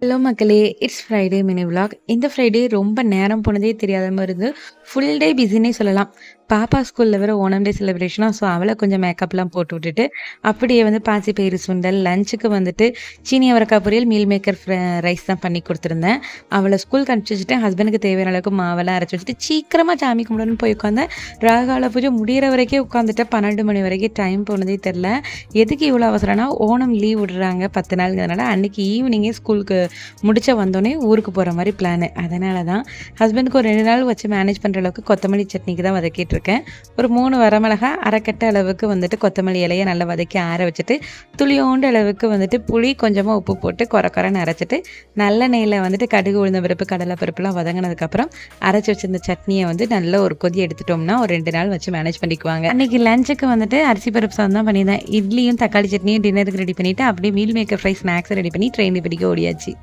Hello மக்களே! It's Friday mini vlog. இந்த Friday ரொம்ப நேரம் போனதே தெரியாத மாரி இருந்து. ஃபுல் டே பிஸின்னே சொல்லலாம். பாப்பா ஸ்கூல்ல வேற ஓணம் டே செலிப்ரேஷனா, ஸோ அவள கொஞ்சம் மேக்கப்லாம் போட்டு விட்டுட்டு, அப்படியே வந்து பாசிப்பயிறு சுண்டல், லஞ்சுக்கு வந்துட்டு சீனி அவரக்காய் பொரியல், மீல் மேக்கர் ரைஸ் தான் பண்ணி குடுத்துருந்தேன். அவள ஸ்கூலுக்கு அனுப்பிச்சு வச்சுட்டு, ஹஸ்பண்டுக்கு தேவையான அளவுக்கு மாவெல்லாம் அரைச்சு வச்சுட்டு, சீக்கிரமா சாமி கும்பிடணும்னு போய் உட்காந்தேன். ராகால பூஜை முடியிற வரைக்கும் உட்காந்துட்டேன். 12 மணி வரைக்கும் டைம் போனதே தெரில. எதுக்கு இவ்வளோ அவசரம்னா, ஓணம் லீவ் விடுறாங்க 10 நாளுங்கிறதுனால, அன்னைக்கு ஈவினிங்கே ஸ்கூலுக்கு முடிச்ச வந்தோடனே ஊருக்கு போகிற மாதிரி பிளானு. அதனால தான் ஹஸ்பண்டுக்கு ஒரு 2 நாள் வச்சு மேனேஜ் பண்ணுற அளவுக்கு கொத்தமல்லி சட்னிக்கு தான் வதக்கிட்டு இருக்கேன். ஒரு 3 வரமிளகா, அரைக்கட்ட அளவுக்கு வந்துட்டு கொத்தமல்லி இலையை நல்லா வதக்கி ஆற வச்சுட்டு, துளியோண்டு அளவுக்கு வந்துட்டு புளி, கொஞ்சமாக உப்பு போட்டு கொரன்னு அரைச்சிட்டு, நல்லெண்ணெயில் வந்துட்டு கடுகு, உளுந்த பருப்பு, கடலை பருப்புலாம் வதங்கினதுக்கப்புறம் அரைச்சி வச்சிருந்த சட்னியை வந்து நல்ல ஒரு கொதி எடுத்துட்டோம்னா ஒரு 2 நாள் வச்சு மேனேஜ் பண்ணிக்குவாங்க. அன்றைக்கி லஞ்சுக்கு வந்துட்டு அரிசி பருப்பு சாதம் தான் பண்ணியிருந்தேன். இட்லியும் தக்காளி சட்னியும் டின்னருக்கு ரெடி பண்ணிவிட்டு, அப்படியே மீல் மேக்கர் ஃப்ரை ஸ்நாக்ஸை ரெடி பண்ணி ட்ரெயின் படிக்க ஓடியாச்சு.